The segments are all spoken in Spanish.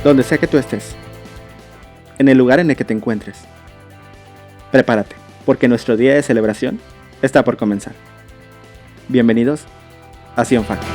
donde sea que tú estés, en el lugar en el que te encuentres. Prepárate, porque nuestro día de celebración está por comenzar. Bienvenidos a Sion Factor.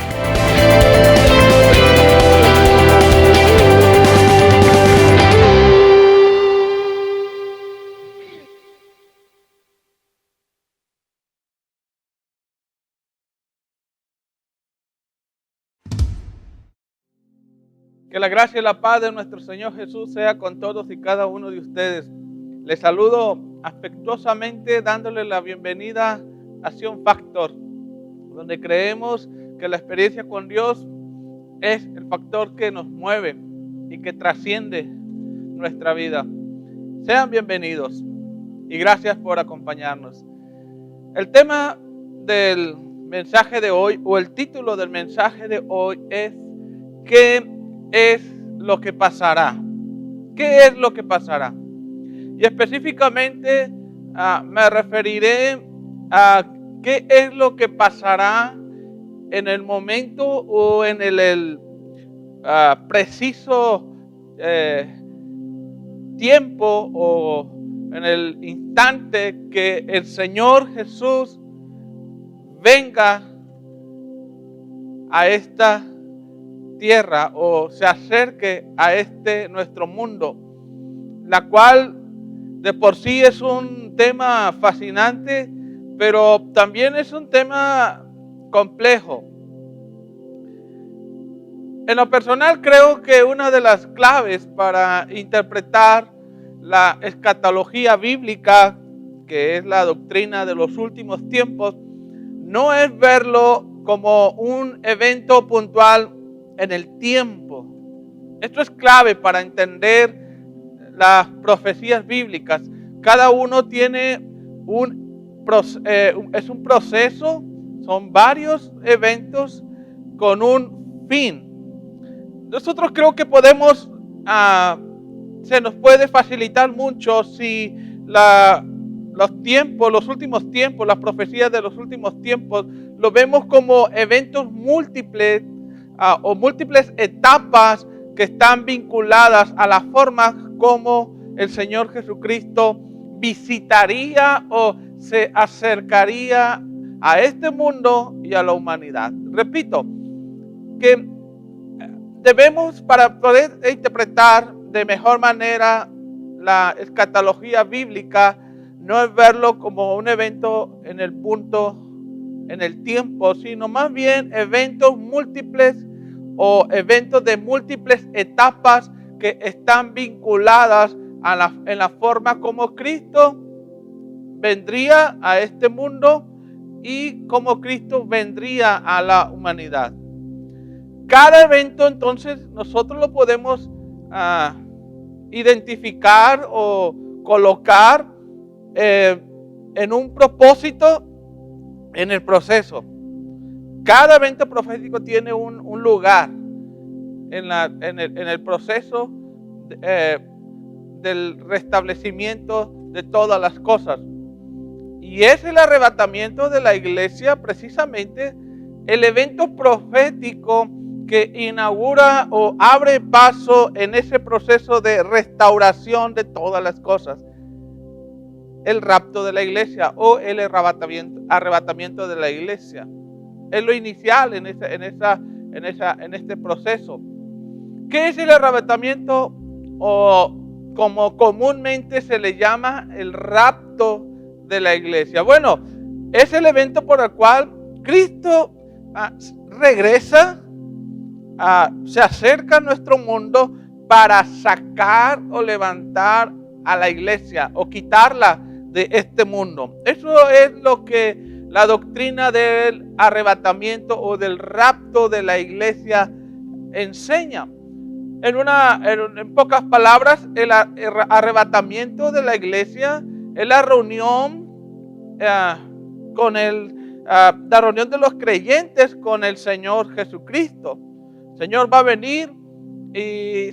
Que la gracia y la paz de nuestro Señor Jesús sea con todos y cada uno de ustedes. Les saludo afectuosamente dándole la bienvenida a Sion Factor, donde creemos que la experiencia con Dios es el factor que nos mueve y que trasciende nuestra vida. Sean bienvenidos y gracias por acompañarnos. El tema del mensaje de hoy, o el título del mensaje de hoy, es ¿qué es lo que pasará? ¿Qué es lo que pasará? Y específicamente me referiré a qué es lo que pasará en el momento o en el preciso tiempo o en el instante que el Señor Jesús venga a esta tierra o se acerque a nuestro mundo, la cual de por sí es un tema fascinante, pero también es un tema complejo. En lo personal creo que una de las claves para interpretar la escatología bíblica, que es la doctrina de los últimos tiempos, no es verlo como un evento puntual en el tiempo. Esto es clave para entender las profecías bíblicas. Cada uno tiene es un proceso, son varios eventos con un fin. Nosotros creo que podemos, se nos puede facilitar mucho si los últimos tiempos, las profecías de los últimos tiempos, lo vemos como eventos múltiples o múltiples etapas que están vinculadas a la forma como el Señor Jesucristo visitaría o se acercaría a este mundo y a la humanidad. Repito, que debemos, para poder interpretar de mejor manera la escatología bíblica, no es verlo como un evento en el punto, en el tiempo, sino más bien eventos múltiples o eventos de múltiples etapas que están vinculadas en la forma como Cristo vendría a este mundo y como Cristo vendría a la humanidad. Cada evento entonces nosotros lo podemos identificar o colocar en un propósito en el proceso. Cada evento profético tiene un lugar en el proceso del restablecimiento de todas las cosas. Y es el arrebatamiento de la iglesia precisamente el evento profético que inaugura o abre paso en ese proceso de restauración de todas las cosas. El rapto de la iglesia o el arrebatamiento de la iglesia. Es lo inicial en este proceso. ¿Qué es el arrebatamiento? O como comúnmente se le llama el rapto de la iglesia. Bueno, es el evento por el cual Cristo regresa, se acerca a nuestro mundo para sacar o levantar a la iglesia o quitarla de este mundo. Eso es lo que la doctrina del arrebatamiento o del rapto de la iglesia enseña. En pocas palabras, el arrebatamiento de la iglesia es la reunión la reunión de los creyentes con el Señor Jesucristo. El Señor va a venir y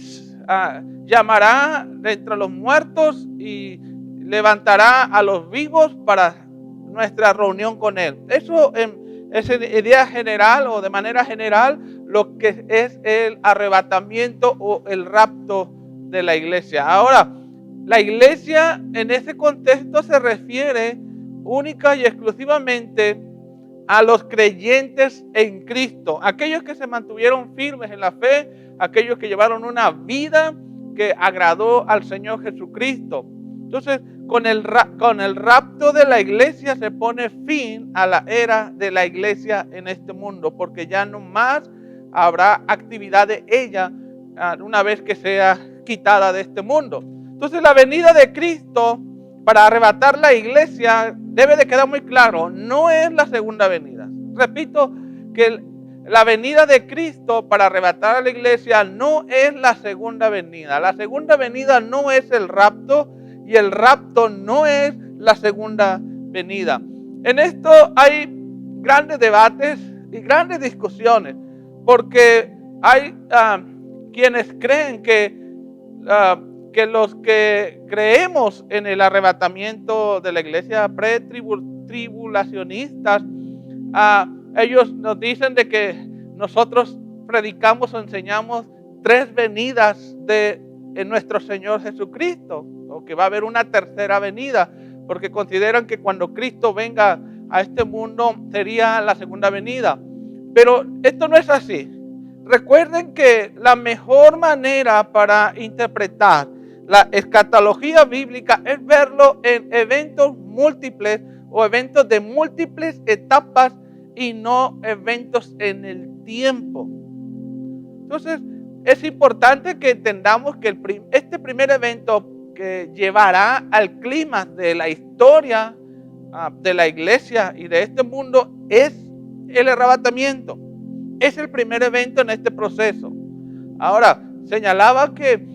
llamará de entre los muertos y levantará a los vivos para nuestra reunión con Él. Eso es en idea general o de manera general lo que es el arrebatamiento o el rapto de la iglesia. Ahora, la iglesia en ese contexto se refiere única y exclusivamente a los creyentes en Cristo, aquellos que se mantuvieron firmes en la fe, aquellos que llevaron una vida que agradó al Señor Jesucristo. Entonces, con el rapto de la iglesia se pone fin a la era de la iglesia en este mundo, porque ya no más habrá actividad de ella una vez que sea quitada de este mundo. Entonces, la venida de Cristo para arrebatar la iglesia debe de quedar muy claro, no es la segunda venida. Repito que la venida de Cristo para arrebatar a la iglesia no es la segunda venida. La segunda venida no es el rapto y el rapto no es la segunda venida. En esto hay grandes debates y grandes discusiones, porque hay quienes creen que los que creemos en el arrebatamiento de la iglesia pretribulacionistas, ellos nos dicen de que nosotros predicamos o enseñamos 3 venidas en nuestro Señor Jesucristo, o que va a haber una tercera venida, porque consideran que cuando Cristo venga a este mundo sería la segunda venida. Pero esto no es así. Recuerden que la mejor manera para interpretar la escatología bíblica es verlo en eventos múltiples o eventos de múltiples etapas y no eventos en el tiempo. Entonces, es importante que entendamos que este primer evento que llevará al clímax de la historia de la iglesia y de este mundo es el arrebatamiento. Es el primer evento en este proceso. Ahora, señalaba que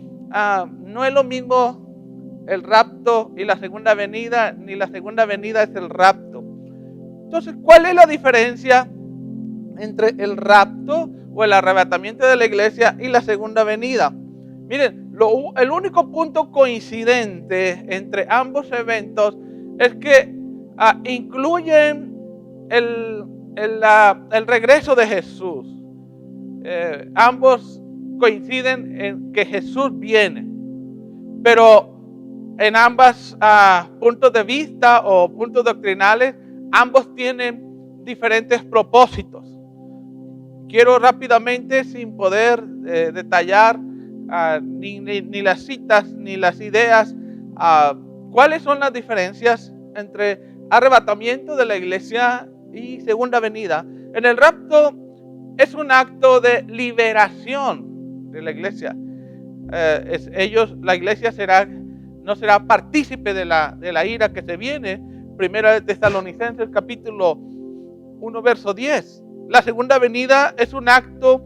no es lo mismo el rapto y la segunda venida, ni la segunda venida es el rapto. Entonces, ¿cuál es la diferencia entre el rapto o el arrebatamiento de la iglesia y la segunda venida? Miren, el único punto coincidente entre ambos eventos es que incluyen el regreso de Jesús. Ambos coinciden en que Jesús viene, pero en ambos puntos de vista o puntos doctrinales, ambos tienen diferentes propósitos. Quiero rápidamente, sin poder detallar ni las citas ni las ideas, cuáles son las diferencias entre arrebatamiento de la iglesia y segunda venida. En el rapto es un acto de liberación de la iglesia. La iglesia no será partícipe de la ira que se viene. Primera de Tesalonicenses capítulo 1 verso 10. La segunda venida es un acto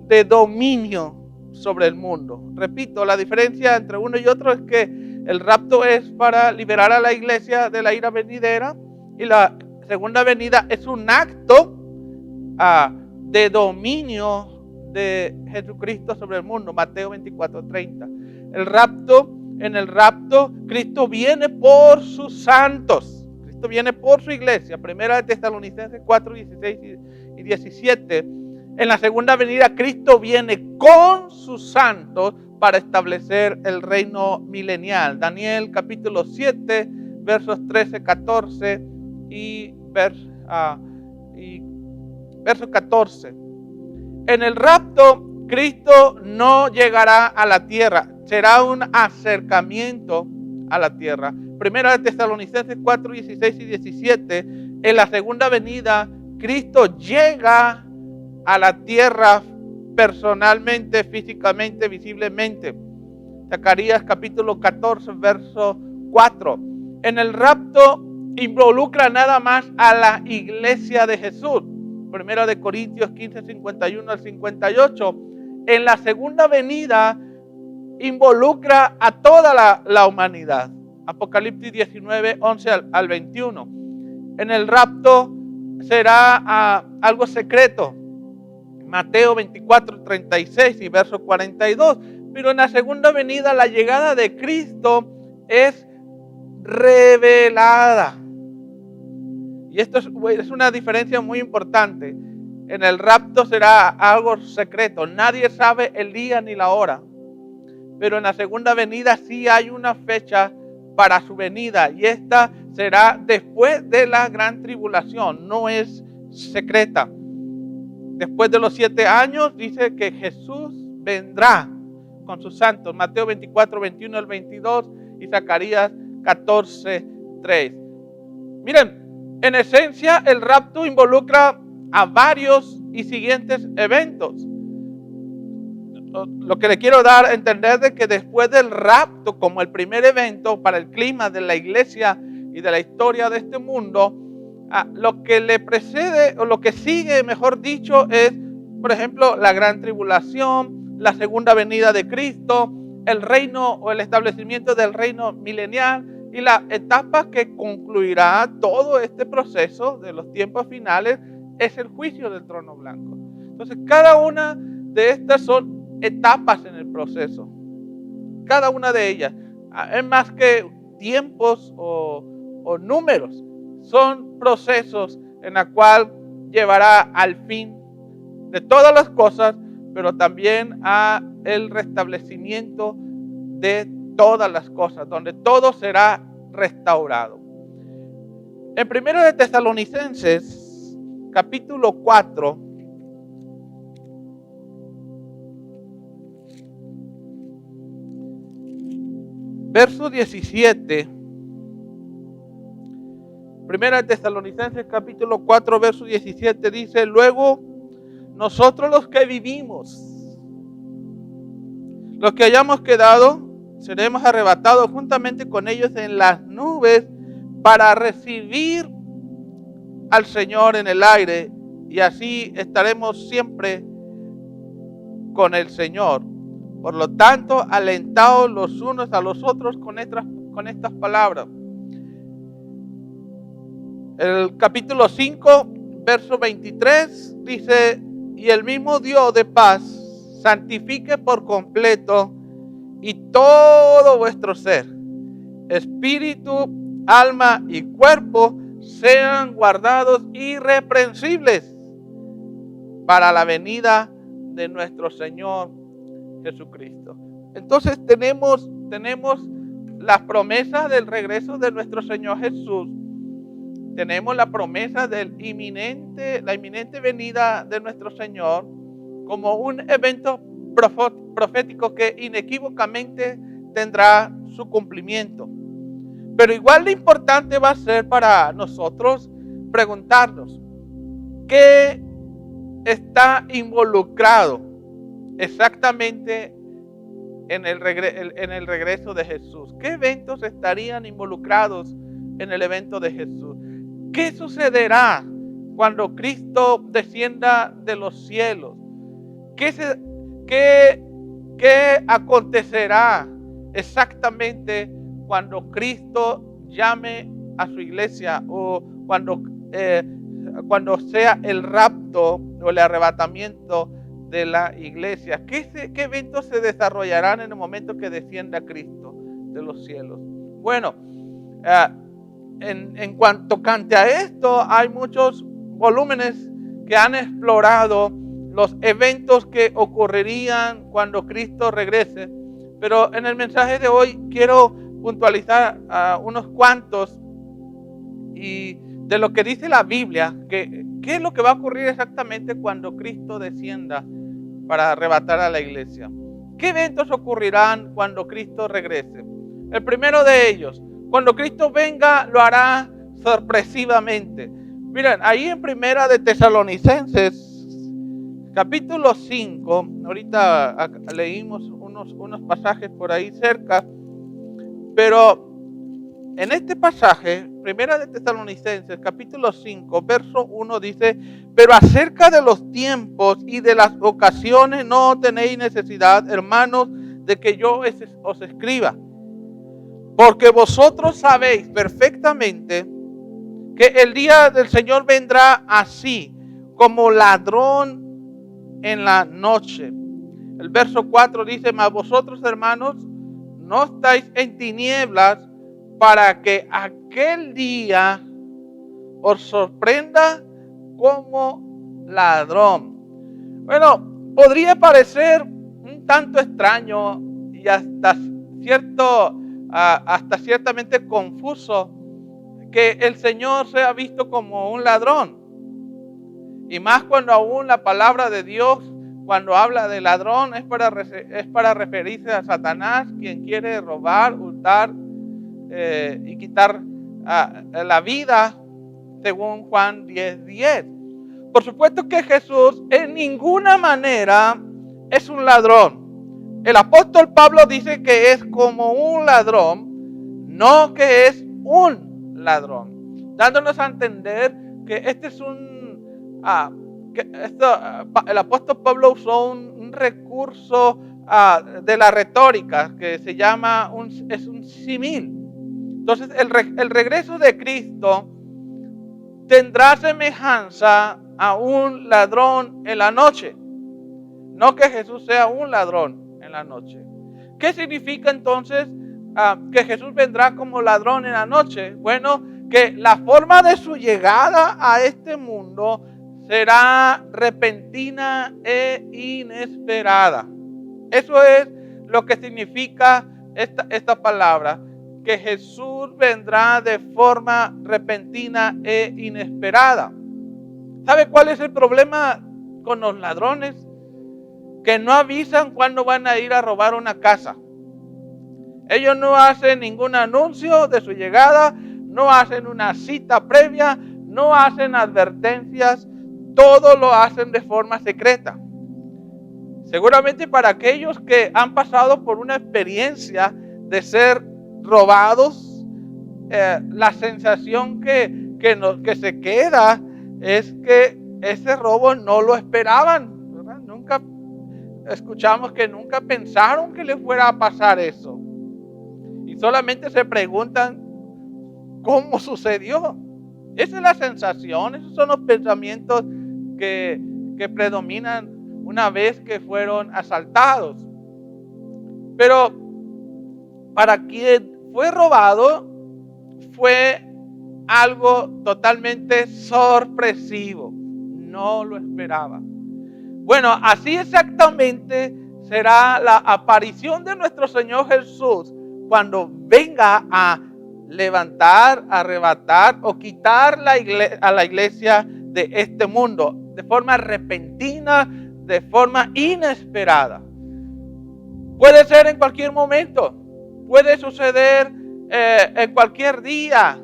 de dominio sobre el mundo. Repito, la diferencia entre uno y otro es que el rapto es para liberar a la iglesia de la ira venidera y la segunda venida es un acto de dominio de Jesucristo sobre el mundo. Mateo 24:30. En el rapto, Cristo viene por sus santos. Cristo viene por su iglesia. Primera de Tesalonicenses 4:16 y 17. En la segunda venida, Cristo viene con sus santos para establecer el reino milenial. Daniel capítulo 7, versos 13, 14 y verso 14. En el rapto, Cristo no llegará a la tierra. Será un acercamiento a la tierra. Primera de Tesalonicenses 4, 16 y 17. En la segunda venida, Cristo llega a la tierra personalmente, físicamente, visiblemente. Zacarías capítulo 14, verso 4. En el rapto involucra nada más a la iglesia de Jesús. Primera de Corintios 15, 51 al 58. En la segunda venida involucra a toda la humanidad. Apocalipsis 19, 11 al 21. En el rapto será algo secreto. Mateo 24, 36 y verso 42. Pero en la segunda venida la llegada de Cristo es revelada. Y esto es una diferencia muy importante. en el rapto será algo secreto. Nadie sabe el día ni la hora. Pero en la segunda venida sí hay una fecha para su venida. Y esta será después de la gran tribulación. No es secreta. Después de los 7 años dice que Jesús vendrá con sus santos. Mateo 24, 21 al 22 y Zacarías 14, 3. Miren, en esencia el rapto involucra a varios y siguientes eventos. Lo que le quiero dar a entender es que después del rapto, como el primer evento para el clima de la iglesia y de la historia de este mundo, lo que le precede o lo que sigue, mejor dicho, es, por ejemplo, la gran tribulación, la segunda venida de Cristo, el reino o el establecimiento del reino milenial y la etapa que concluirá todo este proceso de los tiempos finales es el juicio del trono blanco. Entonces, cada una de estas son etapas en el proceso. Cada una de ellas es más que tiempos o números. Son procesos en la cual llevará al fin de todas las cosas, pero también a el restablecimiento de todas las cosas, donde todo será restaurado. En 1 de Tesalonicenses, capítulo 4, verso 17. 1 de Tesalonicenses, capítulo 4, verso 17 dice: luego nosotros los que vivimos, los que hayamos quedado, seremos arrebatados juntamente con ellos en las nubes para recibir al Señor en el aire, y así estaremos siempre con el Señor. Por lo tanto, alentaos los unos a los otros con estas palabras. El capítulo 5, verso 23 dice: y el mismo Dios de paz santifique por completo y todo vuestro ser, espíritu, alma y cuerpo sean guardados irreprensibles para la venida de nuestro Señor Jesucristo. Entonces tenemos las promesas del regreso de nuestro Señor Jesús. Tenemos la promesa de la inminente venida de nuestro Señor como un evento profético que inequívocamente tendrá su cumplimiento. Pero igual de importante va a ser para nosotros preguntarnos: ¿qué está involucrado exactamente en el regreso de Jesús? ¿Qué eventos estarían involucrados en el evento de Jesús? ¿Qué sucederá cuando Cristo descienda de los cielos? ¿Qué acontecerá exactamente cuando Cristo llame a su iglesia o cuando sea el rapto o el arrebatamiento de la iglesia? ¿Qué eventos se desarrollarán en el momento que descienda Cristo de los cielos? Bueno, en cuanto cante a esto, hay muchos volúmenes que han explorado los eventos que ocurrirían cuando Cristo regrese. Pero en el mensaje de hoy quiero puntualizar unos cuantos y de lo que dice la Biblia, qué es lo que va a ocurrir exactamente cuando Cristo descienda para arrebatar a la iglesia. ¿Qué eventos ocurrirán cuando Cristo regrese? El primero de ellos, cuando Cristo venga, lo hará sorpresivamente. Miren, ahí en 1 de Tesalonicenses, capítulo 5, ahorita leímos unos pasajes por ahí cerca, pero en este pasaje, 1 de Tesalonicenses, capítulo 5, verso 1 dice: pero acerca de los tiempos y de las ocasiones no tenéis necesidad, hermanos, de que yo os escriba, porque vosotros sabéis perfectamente que el día del Señor vendrá así, como ladrón en la noche. El verso 4 dice: mas vosotros, hermanos, no estáis en tinieblas, para que aquel día os sorprenda como ladrón. Bueno, podría parecer un tanto extraño y hasta ciertamente confuso que el Señor sea visto como un ladrón. Y más cuando aún la palabra de Dios, cuando habla de ladrón, es para referirse a Satanás, quien quiere robar, hurtar y quitar la vida, según Juan 10:10. Por supuesto que Jesús en ninguna manera es un ladrón. El apóstol Pablo dice que es como un ladrón, no que es un ladrón, dándonos a entender que este es el apóstol Pablo usó un recurso de la retórica que se llama es un símil. Entonces el regreso de Cristo tendrá semejanza a un ladrón en la noche. No que Jesús sea un ladrón en la noche. ¿Qué significa entonces que Jesús vendrá como ladrón en la noche? Bueno, que la forma de su llegada a este mundo será repentina e inesperada. Eso es lo que significa esta palabra, que Jesús vendrá de forma repentina e inesperada. ¿Sabe cuál es el problema con los ladrones? Que no avisan cuándo van a ir a robar una casa. Ellos no hacen ningún anuncio de su llegada, no hacen una cita previa, no hacen advertencias, todo lo hacen de forma secreta. Seguramente para aquellos que han pasado por una experiencia de ser robados, la sensación que se queda es que ese robo no lo esperaban, ¿verdad? Nunca escuchamos que nunca pensaron que le fuera a pasar eso. Y solamente se preguntan cómo sucedió. Esa es la sensación, esos son los pensamientos que predominan una vez que fueron asaltados. Pero para quien fue robado fue algo totalmente sorpresivo. No lo esperaba. Bueno, así exactamente será la aparición de nuestro Señor Jesús cuando venga a levantar, arrebatar o quitar a la iglesia de este mundo de forma repentina, de forma inesperada. Puede ser en cualquier momento, puede suceder en cualquier día,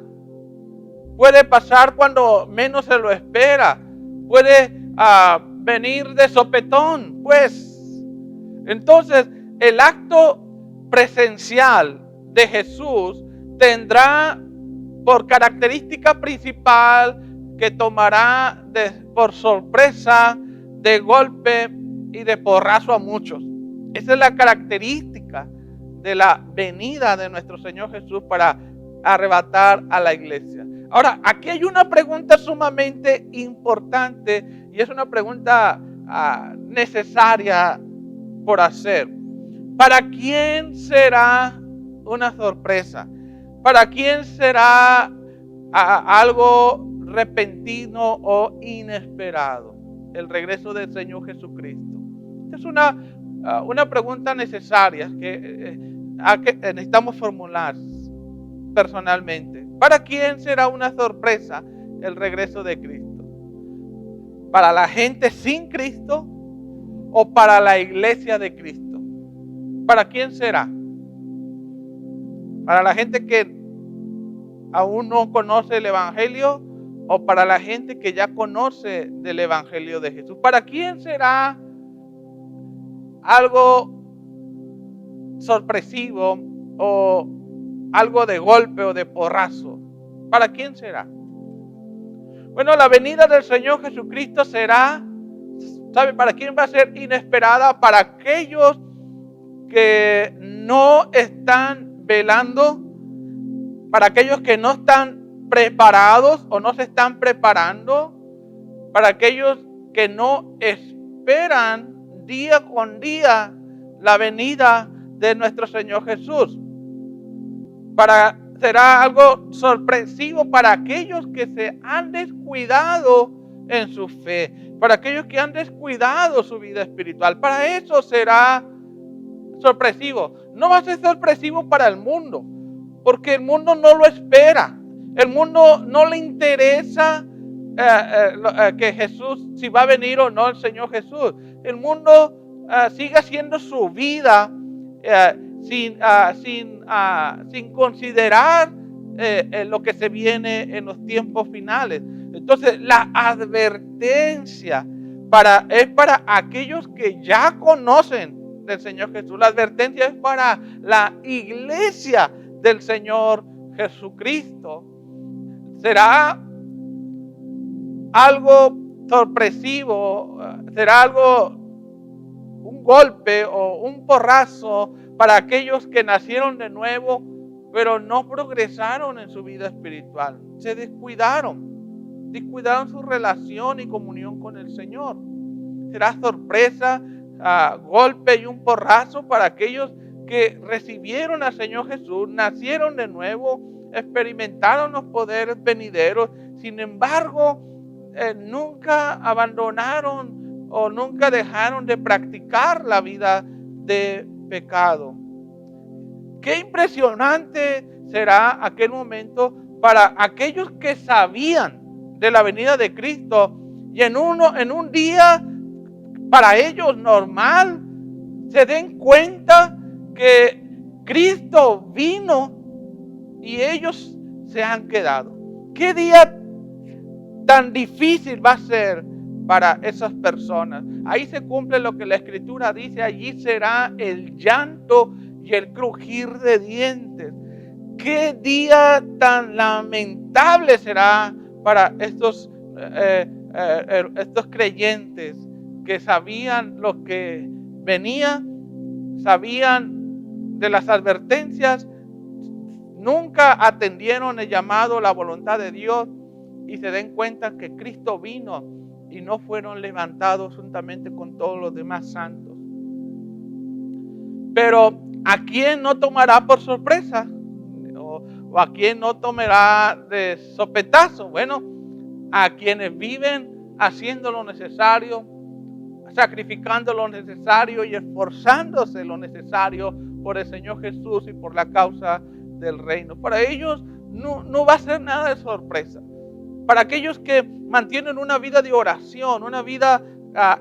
puede pasar cuando menos se lo espera, puede venir de sopetón, pues. Entonces, el acto presencial de Jesús tendrá por característica principal que tomará por sorpresa, de golpe y de porrazo a muchos. Esa es la característica de la venida de nuestro Señor Jesús para arrebatar a la iglesia. Ahora, aquí hay una pregunta sumamente importante y es una pregunta necesaria por hacer. ¿Para quién será una sorpresa? ¿Para quién será algo repentino o inesperado? El regreso del Señor Jesucristo. Esta es una pregunta necesaria que necesitamos formular personalmente. ¿Para quién será una sorpresa el regreso de Cristo? ¿Para la gente sin Cristo o para la iglesia de Cristo? ¿Para quién será? ¿Para la gente que aún no conoce el Evangelio o para la gente que ya conoce del Evangelio de Jesús? ¿Para quién será algo sorpresivo o algo de golpe o de porrazo? ¿Para quién será? Bueno, la venida del Señor Jesucristo será, ¿sabe para quién va a ser inesperada? Para aquellos que no están velando, para aquellos que no están preparados o no se están preparando, para aquellos que no esperan día con día la venida de nuestro Señor Jesús. Será algo sorpresivo para aquellos que se han descuidado en su fe, para aquellos que han descuidado su vida espiritual. Para eso será sorpresivo. No va a ser sorpresivo para el mundo, porque el mundo no lo espera. El mundo no le interesa que Jesús, si va a venir o no el Señor Jesús. El mundo sigue haciendo su vida sin considerar lo que se viene en los tiempos finales. Entonces, la advertencia es para aquellos que ya conocen del Señor Jesús. La advertencia es para la iglesia del Señor Jesucristo. Será algo sorpresivo, será algo, un golpe o un porrazo para aquellos que nacieron de nuevo, pero no progresaron en su vida espiritual. Se descuidaron su relación y comunión con el Señor. Será sorpresa, golpe y un porrazo para aquellos que recibieron al Señor Jesús, nacieron de nuevo, experimentaron los poderes venideros. Sin embargo, nunca abandonaron o nunca dejaron de practicar la vida de pecado. Qué impresionante será aquel momento para aquellos que sabían de la venida de Cristo y en un día para ellos normal se den cuenta que Cristo vino y ellos se han quedado. ¿Qué día tan difícil va a ser para esas personas? Ahí se cumple lo que la Escritura dice: allí será el llanto y el crujir de dientes. ¿Qué día tan lamentable será para estos creyentes que sabían lo que venía, sabían de las advertencias, nunca atendieron el llamado, la voluntad de Dios, y se den cuenta que Cristo vino y no fueron levantados juntamente con todos los demás santos? Pero ¿a quién no tomará por sorpresa? ¿O a quién no tomará de sopetazo? Bueno, a quienes viven haciendo lo necesario, sacrificando lo necesario y esforzándose lo necesario por el Señor Jesús y por la causa del reino. Para ellos no va a ser nada de sorpresa. Para aquellos que mantienen una vida de oración, una vida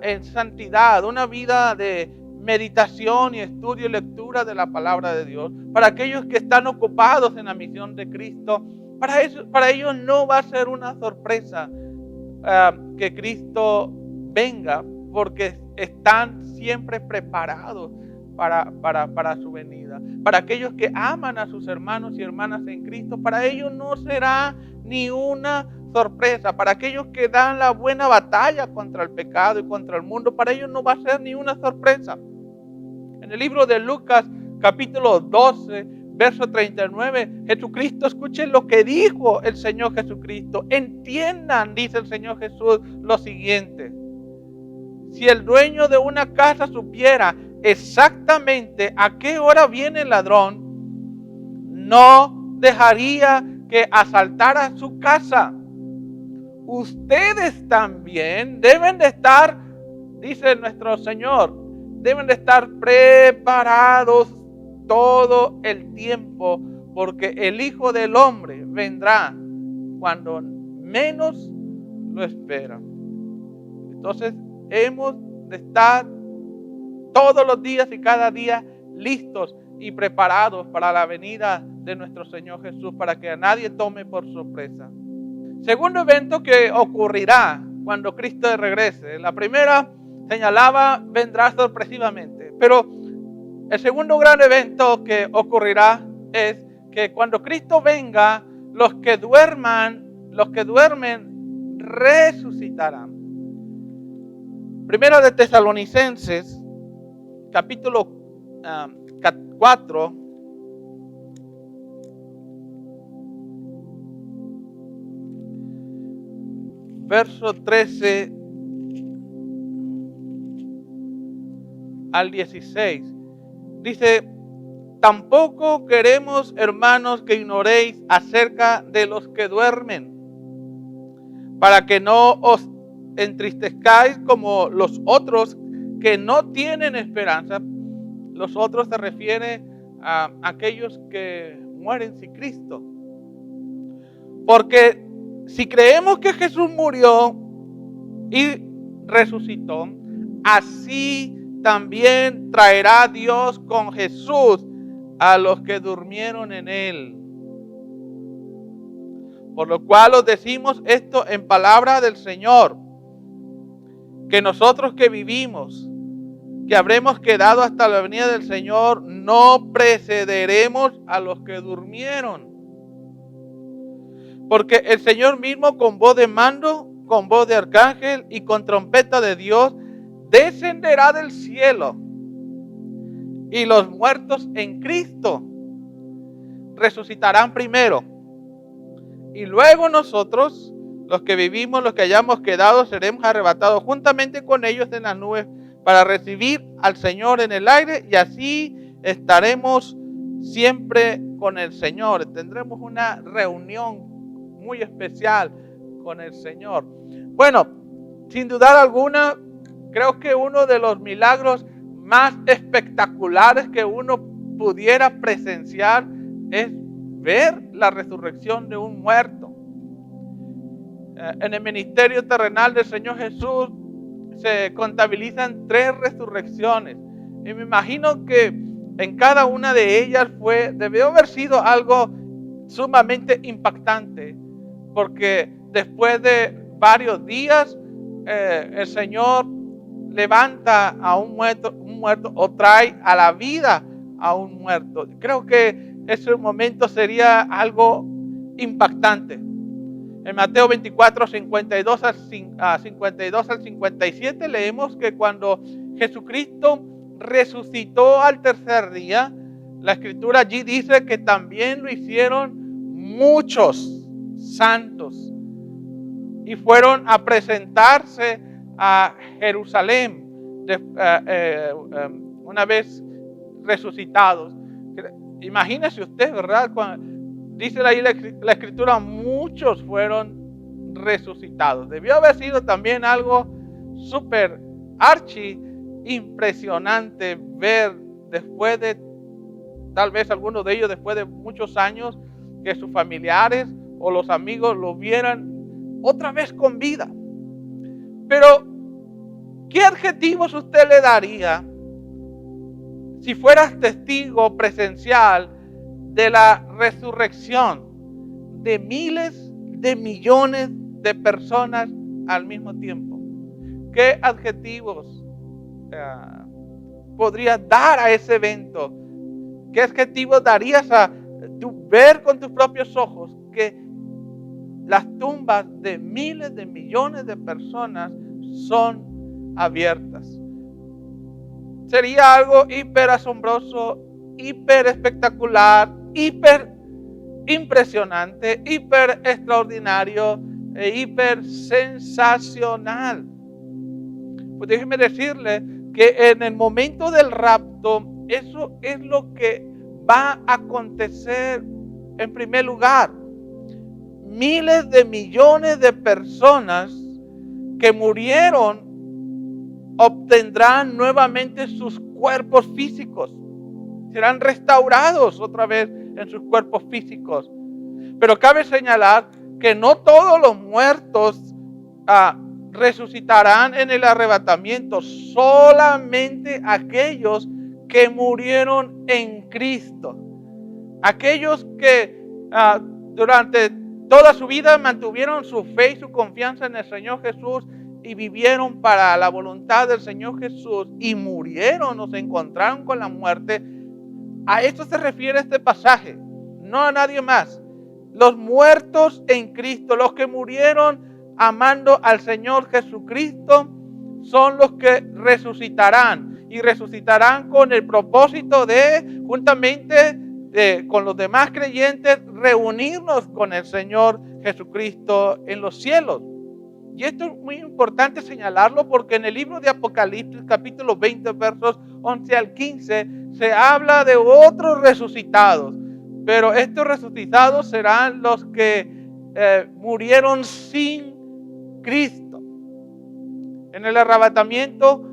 en santidad, una vida de meditación y estudio y lectura de la palabra de Dios, para aquellos que están ocupados en la misión de Cristo, para ellos no va a ser una sorpresa que Cristo venga, porque están siempre preparados para su venida. Para aquellos que aman a sus hermanos y hermanas en Cristo, para ellos no será ni una sorpresa. Para aquellos que dan la buena batalla contra el pecado y contra el mundo, para ellos no va a ser ni una sorpresa. En el libro de Lucas, capítulo 12, verso 39, Jesucristo, escuchen lo que dijo el Señor Jesucristo. Entiendan, dice el Señor Jesús, lo siguiente: si el dueño de una casa supiera exactamente a qué hora viene el ladrón, no dejaría que asaltara su casa. Ustedes también deben de estar, dice nuestro Señor, deben de estar preparados todo el tiempo, porque el Hijo del Hombre vendrá cuando menos lo esperan. Entonces hemos de estar todos los días y cada día listos y preparados para la venida de nuestro Señor Jesús, para que a nadie tome por sorpresa. Segundo evento que ocurrirá cuando Cristo regrese. La primera señalaba, vendrá sorpresivamente, pero el segundo gran evento que ocurrirá es que cuando Cristo venga, los que duermen resucitarán. Primera de Tesalonicenses, capítulo 4, verso 13 al 16. Dice: tampoco queremos, hermanos, que ignoréis acerca de los que duermen, para que no os entristezcáis como los otros que no tienen esperanza. Los otros se refiere a aquellos que mueren sin Cristo. Porque si creemos que Jesús murió y resucitó, así también traerá Dios con Jesús a los que durmieron en Él. Por lo cual os decimos esto en palabra del Señor, que nosotros que vivimos, que habremos quedado hasta la venida del Señor, no precederemos a los que durmieron. Porque el Señor mismo, con voz de mando, con voz de arcángel y con trompeta de Dios, descenderá del cielo. Y los muertos en Cristo resucitarán primero. Y luego nosotros, los que vivimos, los que hayamos quedado, seremos arrebatados juntamente con ellos en las nubes para recibir al Señor en el aire, y así estaremos siempre con el Señor. Tendremos una reunión muy especial con el Señor. Bueno, sin dudar alguna, creo que uno de los milagros más espectaculares que uno pudiera presenciar es ver la resurrección de un muerto. En el ministerio terrenal del Señor Jesús se contabilizan 3 resurrecciones. Y me imagino que en cada una de ellas debió haber sido algo sumamente impactante. Porque después de varios días, el Señor levanta a un muerto o trae a la vida a un muerto. Creo que ese momento sería algo impactante. En Mateo 24, 52 al 57 leemos que cuando Jesucristo resucitó al tercer día, la escritura allí dice que también lo hicieron muchos santos y fueron a presentarse a Jerusalén una vez resucitados. Imagínese usted, ¿verdad? Dice ahí la escritura, muchos fueron resucitados. Debió haber sido también algo súper impresionante ver después de, tal vez algunos de ellos después de muchos años, que sus familiares o los amigos lo vieran otra vez con vida. Pero, ¿qué adjetivos usted le daría si fueras testigo presencial de la resurrección de miles de millones de personas al mismo tiempo? ¿Qué adjetivos podrías dar a ese evento? ¿Qué adjetivos darías a tu ver con tus propios ojos que las tumbas de miles de millones de personas son abiertas? Sería algo hiper asombroso, hiper espectacular, hiper impresionante, hiper extraordinario e hiper sensacional. Pues déjeme decirle que en el momento del rapto, eso es lo que va a acontecer en primer lugar. Miles de millones de personas que murieron obtendrán nuevamente sus cuerpos físicos. Serán restaurados otra vez en sus cuerpos físicos. Pero cabe señalar que no todos los muertos resucitarán en el arrebatamiento. Solamente aquellos que murieron en Cristo. Aquellos que durante toda su vida mantuvieron su fe y su confianza en el Señor Jesús y vivieron para la voluntad del Señor Jesús y murieron o se encontraron con la muerte. A esto se refiere este pasaje, no a nadie más. Los muertos en Cristo, los que murieron amando al Señor Jesucristo, son los que resucitarán. Y resucitarán con el propósito de, juntamente con los demás creyentes, reunirnos con el Señor Jesucristo en los cielos. Y esto es muy importante señalarlo porque en el libro de Apocalipsis, capítulo 20, versos 11 al 15, se habla de otros resucitados. Pero estos resucitados serán los que murieron sin Cristo. En el arrebatamiento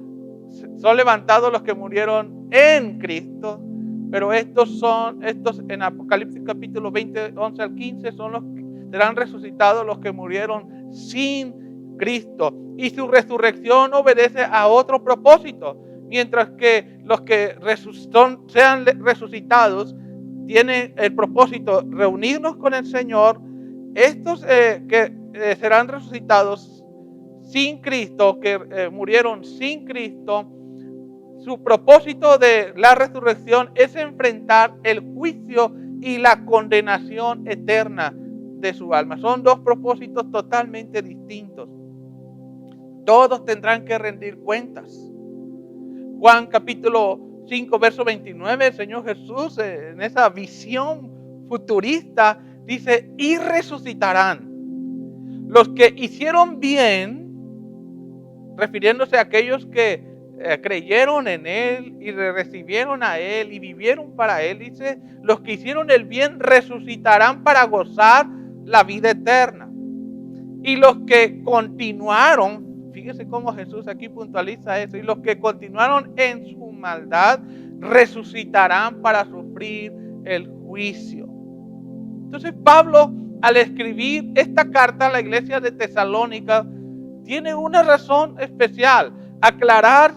son levantados los que murieron en Cristo, pero estos en Apocalipsis capítulo 20, 11 al 15, son los que serán resucitados los que murieron sin Cristo. Y su resurrección obedece a otro propósito. Mientras que los que sean resucitados tienen el propósito de reunirnos con el Señor, estos que serán resucitados sin Cristo, que murieron sin Cristo, su propósito de la resurrección es enfrentar el juicio y la condenación eterna de su alma. Son dos propósitos totalmente distintos. Todos tendrán que rendir cuentas. Juan capítulo 5, verso 29, el Señor Jesús en esa visión futurista dice, y resucitarán los que hicieron bien, refiriéndose a aquellos que creyeron en Él y recibieron a Él y vivieron para Él. Dice, los que hicieron el bien resucitarán para gozar la vida eterna. Y los que continuaron, fíjese cómo Jesús aquí puntualiza eso, y los que continuaron en su maldad resucitarán para sufrir el juicio. Entonces Pablo, al escribir esta carta a la iglesia de Tesalónica, tiene una razón especial: aclarar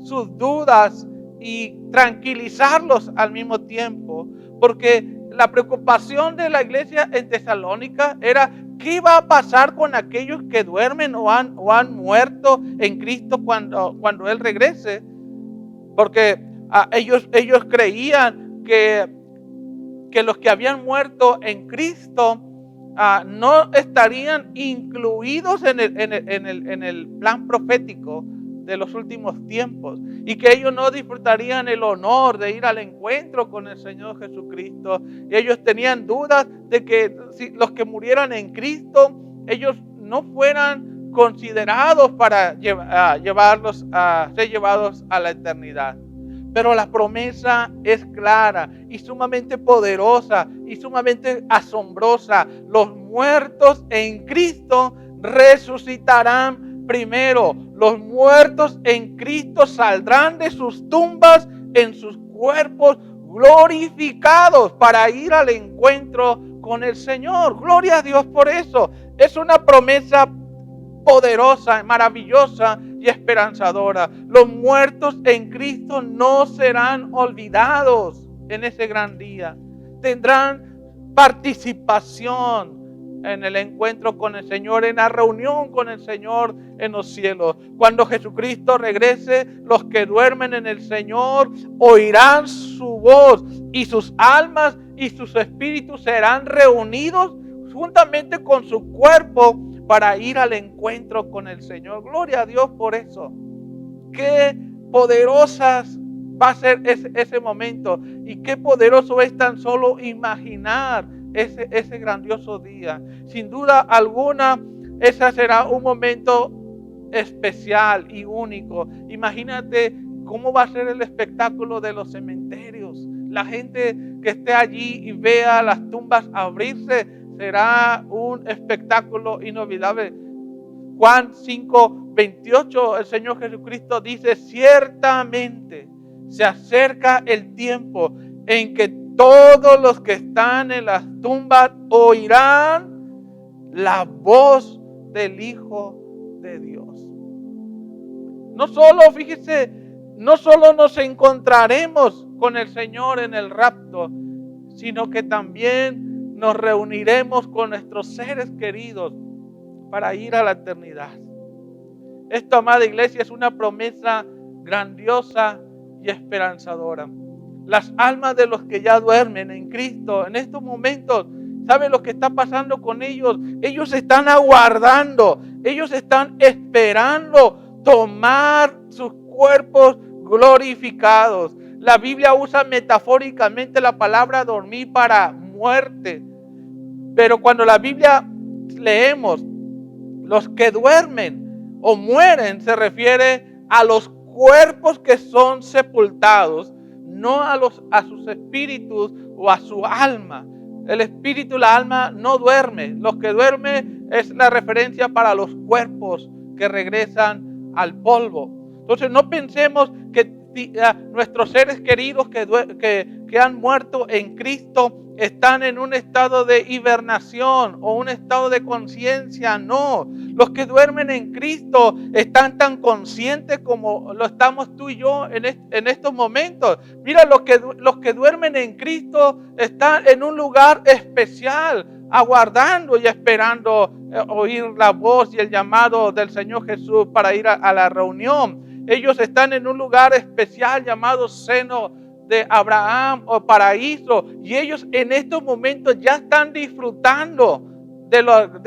sus dudas y tranquilizarlos al mismo tiempo, porque la preocupación de la iglesia en Tesalónica era ¿qué iba a pasar con aquellos que duermen o han muerto en Cristo cuando Él regrese? Porque ellos creían que los que habían muerto en Cristo no estarían incluidos en el plan profético de los últimos tiempos, y que ellos no disfrutarían el honor de ir al encuentro con el Señor Jesucristo. Y ellos tenían dudas de que si los que murieran en Cristo, ellos no fueran considerados para llevarlos a ser llevados a la eternidad. Pero la promesa es clara y sumamente poderosa y sumamente asombrosa. Los muertos en Cristo resucitarán primero. Los muertos en Cristo saldrán de sus tumbas en sus cuerpos glorificados para ir al encuentro con el Señor. Gloria a Dios por eso. Es una promesa poderosa, maravillosa y esperanzadora. Los muertos en Cristo no serán olvidados en ese gran día. Tendrán participación en el encuentro con el Señor, en la reunión con el Señor en los cielos. Cuando Jesucristo regrese, los que duermen en el Señor oirán su voz, y sus almas y sus espíritus serán reunidos juntamente con su cuerpo para ir al encuentro con el Señor. Gloria a Dios por eso. Qué poderosas va a ser ese momento, y qué poderoso es tan solo imaginar ese grandioso día. Sin duda alguna, ese será un momento especial y único. Imagínate cómo va a ser el espectáculo de los cementerios. La gente que esté allí y vea las tumbas abrirse, será un espectáculo inolvidable. Juan 5:28, el Señor Jesucristo dice, ciertamente se acerca el tiempo en que todos los que están en las tumbas oirán la voz del Hijo de Dios. No solo nos encontraremos con el Señor en el rapto, sino que también nos reuniremos con nuestros seres queridos para ir a la eternidad. Esto, amada iglesia, es una promesa grandiosa y esperanzadora. Las almas de los que ya duermen en Cristo en estos momentos, ¿saben lo que está pasando con ellos? Ellos están aguardando, ellos están esperando tomar sus cuerpos glorificados. La Biblia usa metafóricamente la palabra dormir para muerte. Pero cuando la Biblia leemos los que duermen o mueren, se refiere a los cuerpos que son sepultados, no a sus espíritus o a su alma. El espíritu y la alma no duermen. Los que duermen es la referencia para los cuerpos que regresan al polvo. Entonces no pensemos que nuestros seres queridos que han muerto en Cristo están en un estado de hibernación o un estado de conciencia. No, los que duermen en Cristo están tan conscientes como lo estamos tú y yo en estos momentos. Mira, los que duermen en Cristo están en un lugar especial, aguardando y esperando oír la voz y el llamado del Señor Jesús para ir a la reunión. Ellos están en un lugar especial llamado seno de Abraham o paraíso, y ellos en estos momentos ya están disfrutando de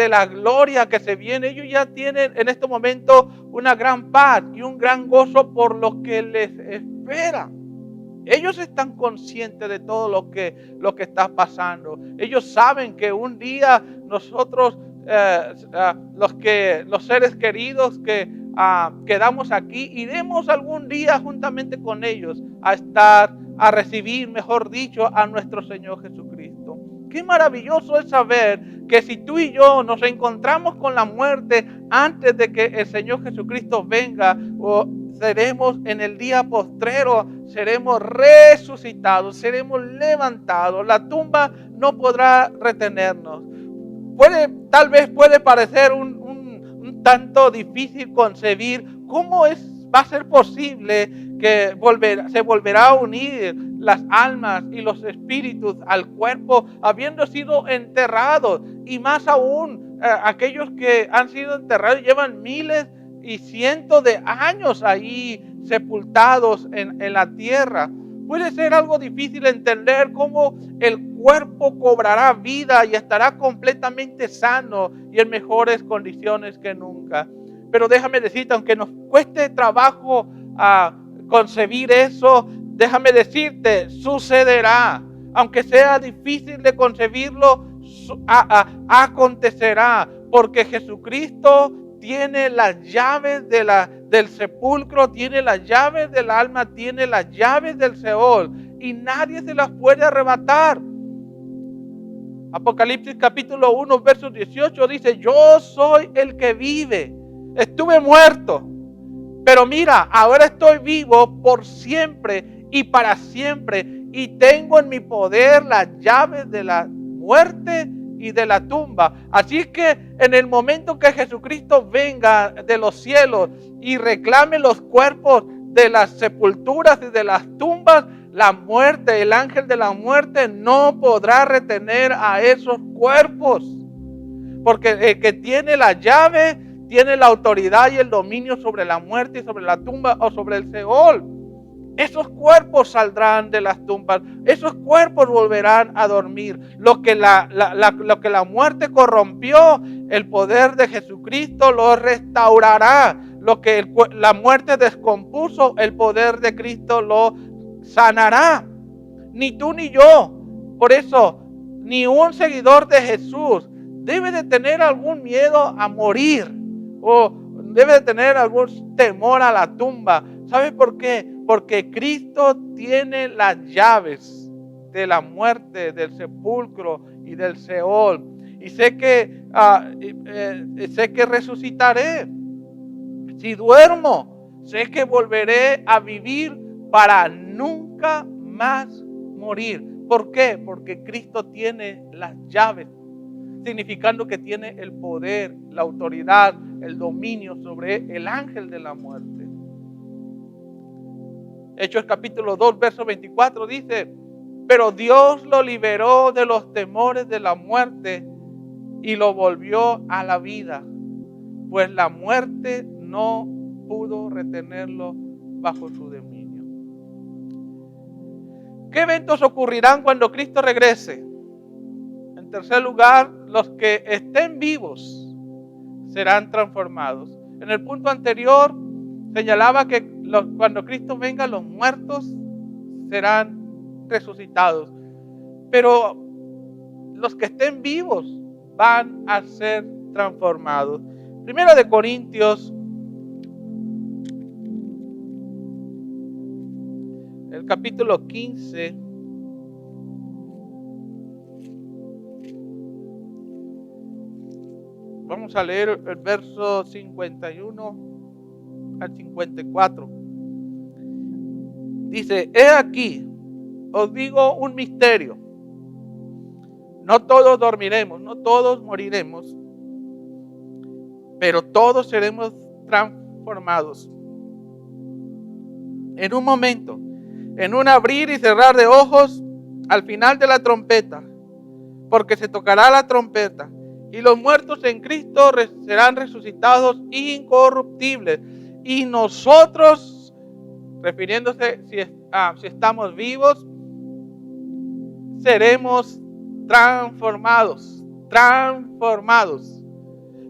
la gloria que se viene. Ellos ya tienen en estos momentos una gran paz y un gran gozo por lo que les espera. Ellos están conscientes de todo lo que está pasando. Ellos saben que un día nosotros, los seres queridos que quedamos aquí, iremos algún día juntamente con ellos a recibir, mejor dicho, a nuestro Señor Jesucristo. Qué maravilloso es saber que si tú y yo nos encontramos con la muerte antes de que el Señor Jesucristo venga, o seremos en el día postrero, seremos resucitados, seremos levantados. La tumba no podrá retenernos. Tal vez puede parecer un tanto difícil concebir cómo va a ser posible que se volverá a unir las almas y los espíritus al cuerpo habiendo sido enterrados, y más aún aquellos que han sido enterrados llevan miles y cientos de años ahí sepultados en la tierra. Puede ser algo difícil entender cómo el cuerpo cobrará vida y estará completamente sano y en mejores condiciones que nunca. Pero déjame decirte, aunque nos cueste trabajo concebir eso, déjame decirte, sucederá. Aunque sea difícil de concebirlo, acontecerá, porque Jesucristo tiene las llaves del sepulcro, tiene las llaves del alma, tiene las llaves del Seol, y nadie se las puede arrebatar. Apocalipsis capítulo 1, verso 18 dice: yo soy el que vive. Estuve muerto, pero mira, ahora estoy vivo por siempre y para siempre, y tengo en mi poder las llaves de la muerte y de la tumba. Así que en el momento que Jesucristo venga de los cielos y reclame los cuerpos de las sepulturas y de las tumbas, la muerte, el ángel de la muerte no podrá retener a esos cuerpos, porque el que tiene la llave tiene la autoridad y el dominio sobre la muerte y sobre la tumba o sobre el Seol. Esos cuerpos saldrán de las tumbas, esos cuerpos volverán a dormir. Lo que la muerte corrompió, el poder de Jesucristo lo restaurará. Lo que la muerte descompuso, el poder de Cristo lo sanará. Ni tú ni yo, por eso, ni un seguidor de Jesús debe de tener algún miedo a morir o debe de tener algún temor a la tumba. ¿Sabes por qué? Porque Cristo tiene las llaves de la muerte, del sepulcro y del Seol. Y sé que resucitaré. Si duermo, sé que volveré a vivir para nunca más morir. ¿Por qué? Porque Cristo tiene las llaves, significando que tiene el poder, la autoridad, el dominio sobre el ángel de la muerte. Hechos capítulo 2, verso 24 dice: pero Dios lo liberó de los temores de la muerte y lo volvió a la vida, pues la muerte no pudo retenerlo bajo su dominio. ¿Qué eventos ocurrirán cuando Cristo regrese? En tercer lugar, los que estén vivos serán transformados. En el punto anterior señalaba que cuando Cristo venga, los muertos serán resucitados. Pero los que estén vivos van a ser transformados. Primera de Corintios, el capítulo 15. Vamos a leer el verso 51 al 54. Dice, he aquí, os digo un misterio. No todos dormiremos, no todos moriremos, pero todos seremos transformados. En un momento, en un abrir y cerrar de ojos, al final de la trompeta, porque se tocará la trompeta, y los muertos en Cristo serán resucitados incorruptibles, y nosotros, refiriéndose si estamos vivos, seremos transformados.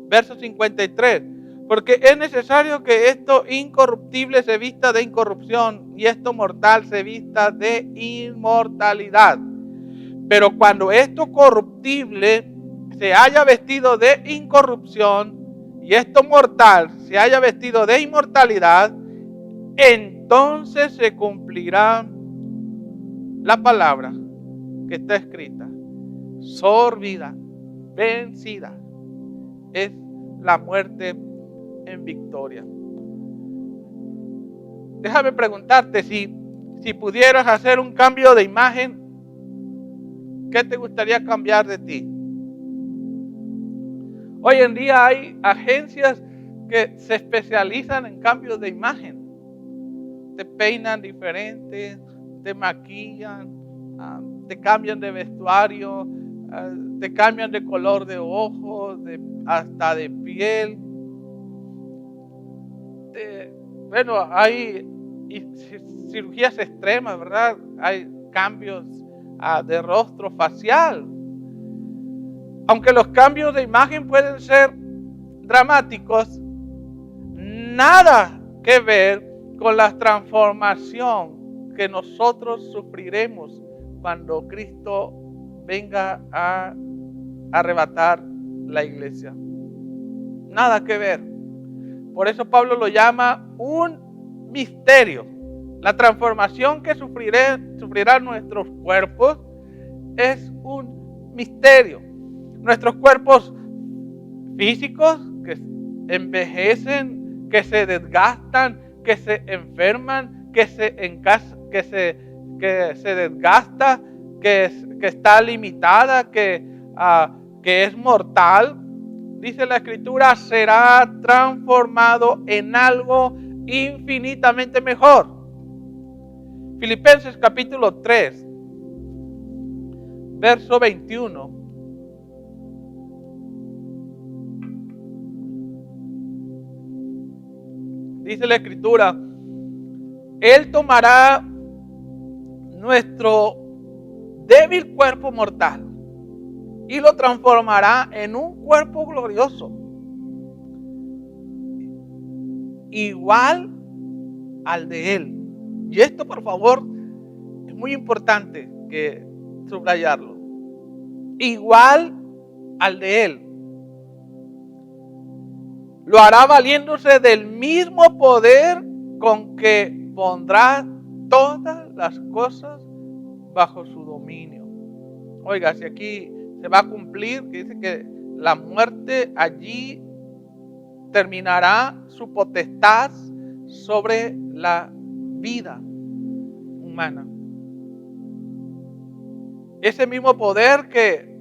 Verso 53. Porque es necesario que esto incorruptible se vista de incorrupción y esto mortal se vista de inmortalidad. Pero cuando esto corruptible se haya vestido de incorrupción y esto mortal se haya vestido de inmortalidad, entonces se cumplirá la palabra que está escrita: sorbida, vencida es la muerte en victoria. Déjame preguntarte, si pudieras hacer un cambio de imagen, ¿qué te gustaría cambiar de ti? Hoy en día hay agencias que se especializan en cambios de imagen. Te peinan diferente, te maquillan, te cambian de vestuario, te cambian de color de ojos, hasta de piel. Hay cirugías extremas, ¿verdad? Hay cambios de rostro facial. Aunque los cambios de imagen pueden ser dramáticos, nada que ver con la transformación que nosotros sufriremos cuando Cristo venga a arrebatar la iglesia. Nada que ver. Por eso Pablo lo llama un misterio. La transformación que sufrirán nuestros cuerpos es un misterio. Nuestros cuerpos físicos que envejecen, que se desgastan, que se enferman, que se desgasta, que está limitada, que es mortal. Dice la Escritura, será transformado en algo infinitamente mejor. Filipenses capítulo 3, verso 21. Dice la Escritura, Él tomará nuestro débil cuerpo mortal y lo transformará en un cuerpo glorioso, igual al de Él. Y esto, por favor, es muy importante que subrayarlo. Igual al de Él. Lo hará valiéndose del mismo poder con que pondrá todas las cosas bajo su dominio. Oiga, si aquí se va a cumplir, que dice que la muerte allí terminará su potestad sobre la vida humana. Ese mismo poder que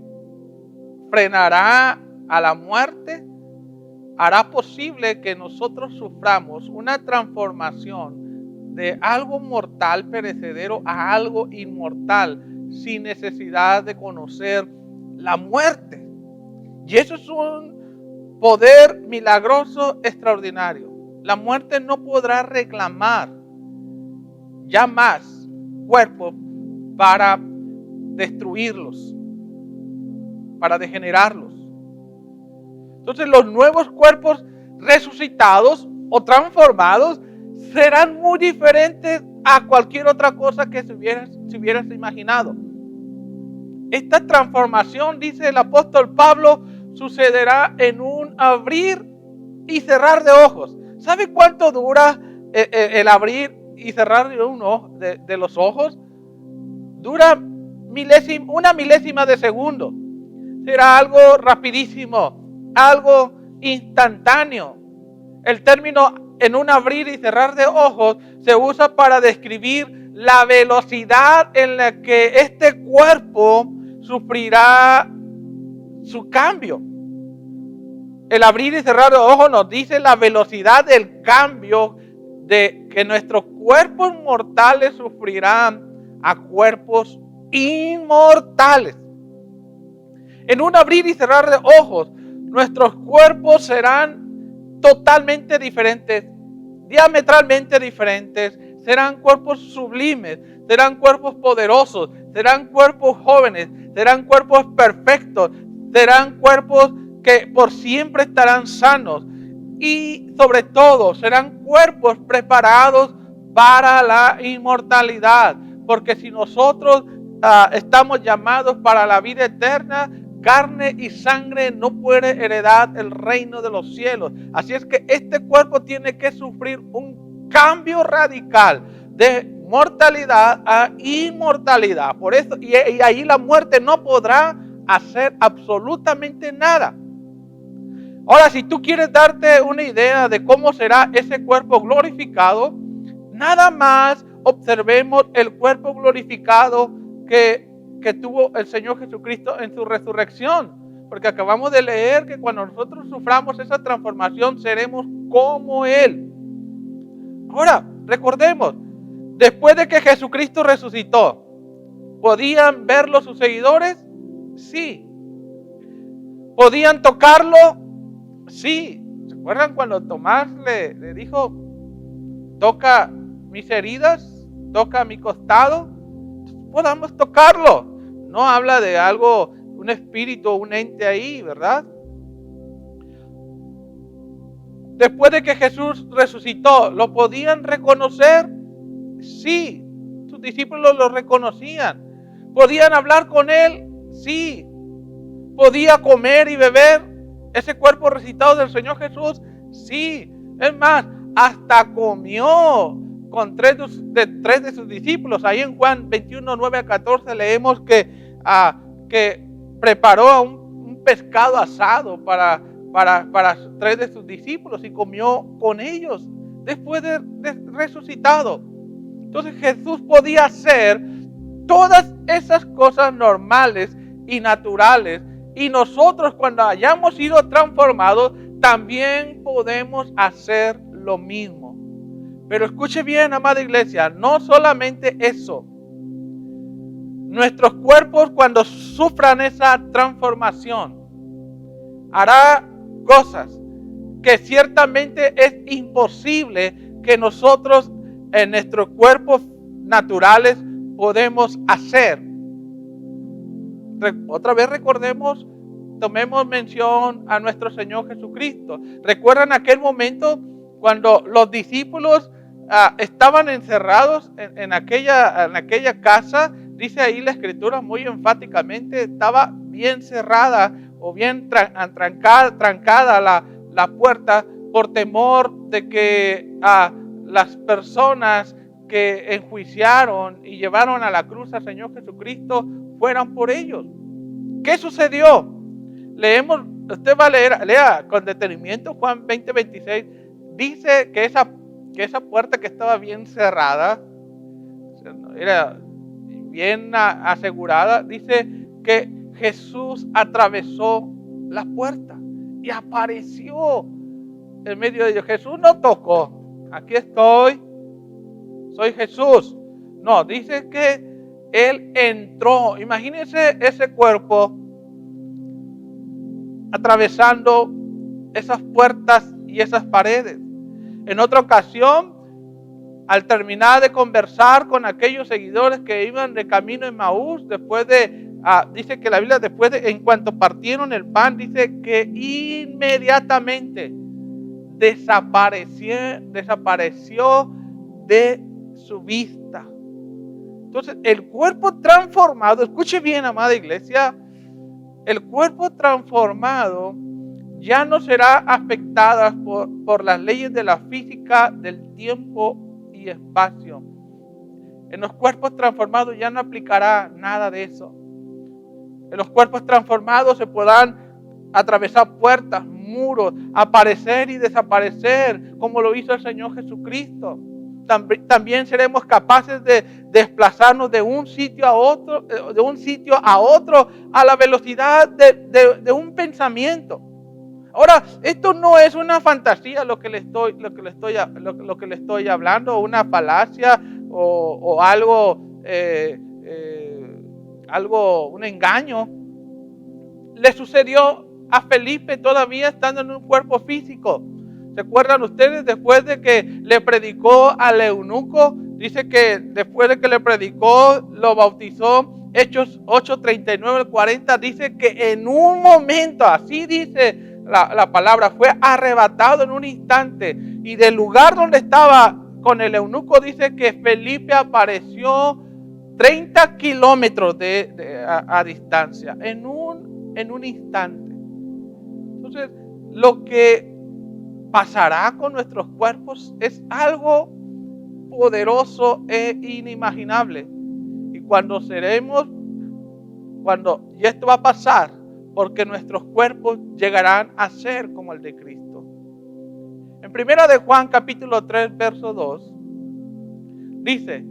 frenará a la muerte hará posible que nosotros suframos una transformación de algo mortal, perecedero, a algo inmortal, sin necesidad de conocer la muerte. Y eso es un poder milagroso extraordinario. La muerte no podrá reclamar ya más cuerpos para destruirlos, para degenerarlos. Entonces los nuevos cuerpos resucitados o transformados serán muy diferentes a cualquier otra cosa que se hubieras imaginado. Esta transformación, dice el apóstol Pablo, sucederá en un abrir y cerrar de ojos. ¿Sabe cuánto dura el abrir y cerrar de los ojos? Dura una milésima de segundo. Será algo rapidísimo, algo instantáneo. El término en un abrir y cerrar de ojos se usa para describir la velocidad en la que este cuerpo sufrirá su cambio. El abrir y cerrar de ojos nos dice la velocidad del cambio de que nuestros cuerpos mortales sufrirán a cuerpos inmortales. En un abrir y cerrar de ojos, nuestros cuerpos serán totalmente diferentes, diametralmente diferentes. Serán cuerpos sublimes, serán cuerpos poderosos, serán cuerpos jóvenes, serán cuerpos perfectos, serán cuerpos que por siempre estarán sanos y sobre todo serán cuerpos preparados para la inmortalidad. Porque si nosotros estamos llamados para la vida eterna, carne y sangre no puede heredar el reino de los cielos. Así es que este cuerpo tiene que sufrir un cambio radical de mortalidad a inmortalidad. Por eso, y ahí la muerte no podrá hacer absolutamente nada. Ahora, si tú quieres darte una idea de cómo será ese cuerpo glorificado, nada más observemos el cuerpo glorificado que tuvo el Señor Jesucristo en su resurrección. Porque acabamos de leer que cuando nosotros suframos esa transformación, seremos como Él. Ahora, recordemos, después de que Jesucristo resucitó, ¿podían verlo sus seguidores? Sí. ¿Podían tocarlo? Sí. ¿Se acuerdan cuando Tomás le dijo, toca mis heridas, toca mi costado? Podamos tocarlo. No habla de algo, un espíritu, un ente ahí, ¿verdad? Después de que Jesús resucitó, ¿lo podían reconocer? Sí. Sus discípulos lo reconocían. ¿Podían hablar con Él? Sí. ¿Podía comer y beber ese cuerpo resucitado del Señor Jesús? Sí. Es más, hasta comió con tres de sus discípulos. Ahí en Juan 21, 9 a 14 leemos que preparó un pescado asado para 3 de sus discípulos y comió con ellos después de resucitado. Entonces Jesús podía hacer todas esas cosas normales y naturales, y nosotros cuando hayamos sido transformados también podemos hacer lo mismo. Pero escuche bien, amada iglesia, no solamente eso. Nuestros cuerpos, cuando sufran esa transformación, hará cosas que ciertamente es imposible que nosotros en nuestros cuerpos naturales podemos hacer. Otra vez recordemos, tomemos mención a nuestro Señor Jesucristo. ¿Recuerdan aquel momento cuando los discípulos estaban encerrados en aquella casa? Dice ahí la Escritura muy enfáticamente, estaba bien cerrada o bien trancada la puerta por temor de que las personas que enjuiciaron y llevaron a la cruz al Señor Jesucristo fueran por ellos. ¿Qué sucedió? Leemos, usted va a lea con detenimiento Juan 20, 26. Dice que esa puerta que estaba bien cerrada, era bien asegurada, dice que Jesús atravesó la puerta y apareció en medio de ellos. Jesús no tocó, aquí estoy, soy Jesús. No, dice que Él entró. Imagínense ese cuerpo atravesando esas puertas y esas paredes. En otra ocasión, al terminar de conversar con aquellos seguidores que iban de camino en Maús, dice que la Biblia en cuanto partieron el pan, dice que inmediatamente desapareció de su vista. Entonces, el cuerpo transformado, escuche bien, amada iglesia, el cuerpo transformado ya no será afectada por las leyes de la física, del tiempo y espacio. En los cuerpos transformados ya no aplicará nada de eso. En los cuerpos transformados se podrán atravesar puertas, muros, aparecer y desaparecer, como lo hizo el Señor Jesucristo. También seremos capaces de desplazarnos de un sitio a otro, a la velocidad de un pensamiento. Ahora, esto no es una fantasía lo que le estoy hablando, una falacia o algo, un engaño. Le sucedió a Felipe todavía estando en un cuerpo físico. ¿Se acuerdan ustedes? Después de que le predicó al eunuco, dice que después de que le predicó, lo bautizó. Hechos 8:39 al 40 dice que en un momento, así dice la palabra, fue arrebatado en un instante. Y del lugar donde estaba con el eunuco dice que Felipe apareció 30 kilómetros a distancia, en un instante. Entonces, lo que pasará con nuestros cuerpos es algo poderoso e inimaginable. Y y esto va a pasar, porque nuestros cuerpos llegarán a ser como el de Cristo. En 1 de Juan capítulo 3 verso 2 dice: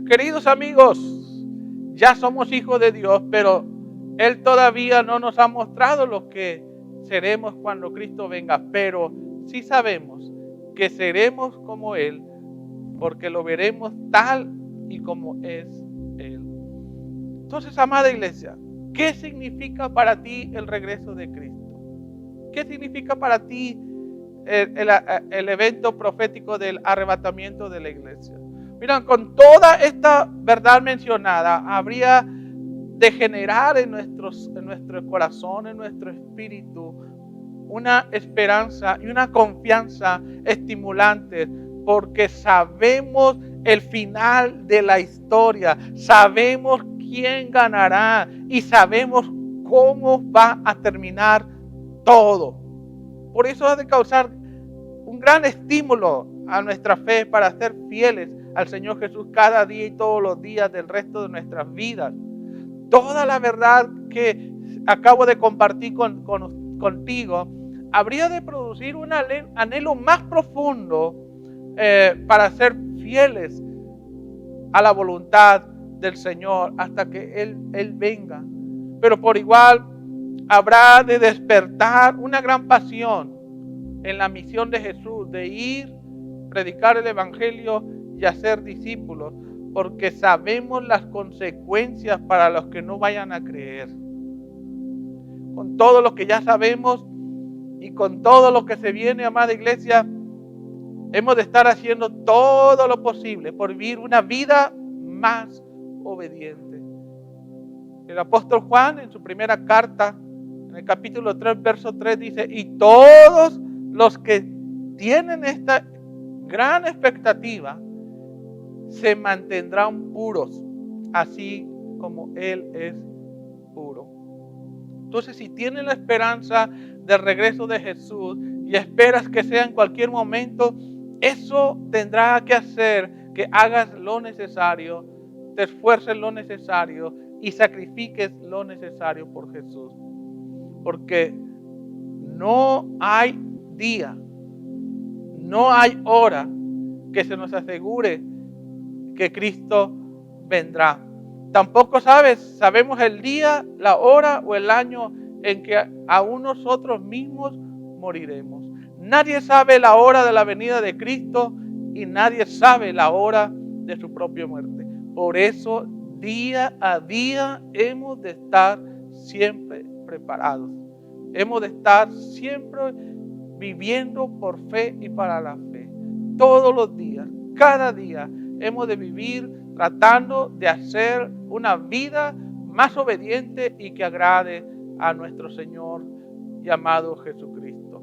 queridos amigos, ya somos hijos de Dios, pero Él todavía no nos ha mostrado lo que seremos cuando Cristo venga, pero sí sabemos que seremos como Él, porque lo veremos tal y como es Él. Entonces, amada iglesia, ¿qué significa para ti el regreso de Cristo? ¿Qué significa para ti el evento profético del arrebatamiento de la iglesia? Miren, con toda esta verdad mencionada, habría de generar en nuestro corazón, en nuestro espíritu, una esperanza y una confianza estimulante, porque sabemos el final de la historia, sabemos quién ganará y sabemos cómo va a terminar todo. Por eso ha de causar un gran estímulo a nuestra fe para ser fieles al Señor Jesús cada día y todos los días del resto de nuestras vidas. Toda la verdad que acabo de compartir contigo habría de producir un anhelo más profundo para ser fieles a la voluntad del Señor hasta que Él venga. Pero por igual habrá de despertar una gran pasión en la misión de Jesús, de ir, predicar el Evangelio y hacer discípulos, porque sabemos las consecuencias para los que no vayan a creer. Con todo lo que ya sabemos y con todo lo que se viene, amada iglesia, hemos de estar haciendo todo lo posible por vivir una vida más obediente. El apóstol Juan, en su primera carta, en el capítulo 3, verso 3, dice: y todos los que tienen esta gran expectativa se mantendrán puros, así como Él es puro. Entonces, si tienes la esperanza del regreso de Jesús y esperas que sea en cualquier momento, eso tendrá que hacer que hagas lo necesario, te esfuerces lo necesario y sacrifiques lo necesario por Jesús. Porque no hay día, no hay hora que se nos asegure que Cristo vendrá. Tampoco sabemos el día, la hora o el año en que aún nosotros mismos moriremos. Nadie sabe la hora de la venida de Cristo y nadie sabe la hora de su propia muerte. Por eso, día a día hemos de estar siempre preparados. Hemos de estar siempre viviendo por fe y para la fe. Todos los días, cada día, hemos de vivir tratando de hacer una vida más obediente y que agrade a nuestro Señor y amado Jesucristo.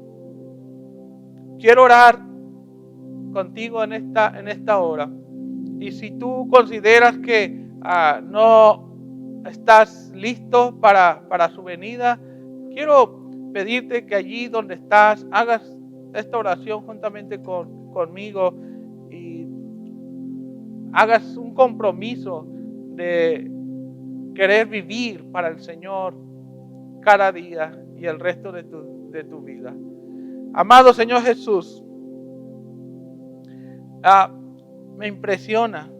Quiero orar contigo en esta hora. Y si tú consideras que no estás listo para su venida, quiero pedirte que allí donde estás hagas esta oración juntamente conmigo y hagas un compromiso de querer vivir para el Señor cada día y el resto de tu vida. Amado Señor Jesús, me impresiona,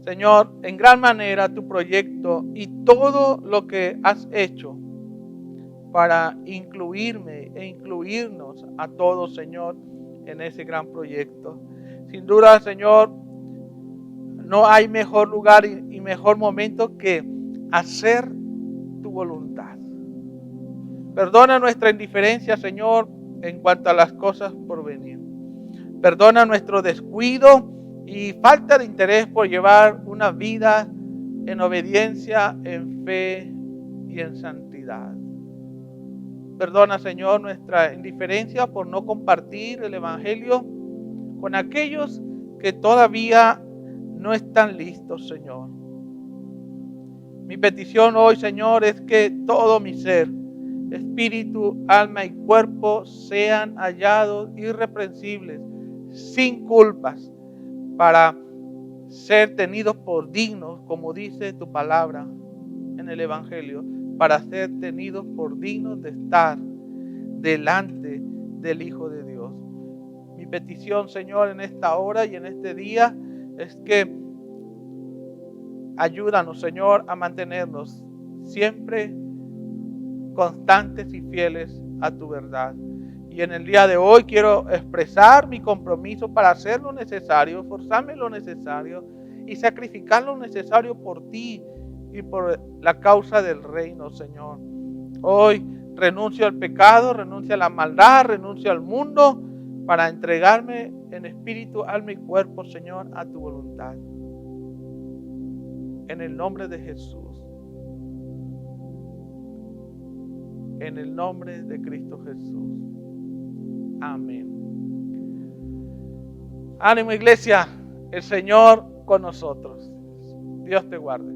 Señor, en gran manera tu proyecto y todo lo que has hecho para incluirme e incluirnos a todos, Señor, en ese gran proyecto. Sin duda, Señor, no hay mejor lugar y mejor momento que hacer tu voluntad. Perdona nuestra indiferencia, Señor, en cuanto a las cosas por venir. Perdona nuestro descuido y falta de interés por llevar una vida en obediencia, en fe y en santidad. Perdona, Señor, nuestra indiferencia por no compartir el Evangelio con aquellos que todavía no están listos, Señor. Mi petición hoy, Señor, es que todo mi ser, espíritu, alma y cuerpo sean hallados irreprensibles, sin culpas, para ser tenidos por dignos, como dice tu palabra en el Evangelio, para ser tenidos por dignos de estar delante del Hijo de Dios. Mi petición, Señor, en esta hora y en este día es que ayúdanos, Señor, a mantenernos siempre constantes y fieles a tu verdad. Y en el día de hoy quiero expresar mi compromiso para hacer lo necesario, forzarme lo necesario y sacrificar lo necesario por ti y por la causa del reino, Señor. Hoy renuncio al pecado, renuncio a la maldad, renuncio al mundo para entregarme en espíritu, alma y cuerpo, Señor, a tu voluntad. En el nombre de Jesús. En el nombre de Cristo Jesús. Amén. Ánimo, iglesia, el Señor con nosotros. Dios te guarde.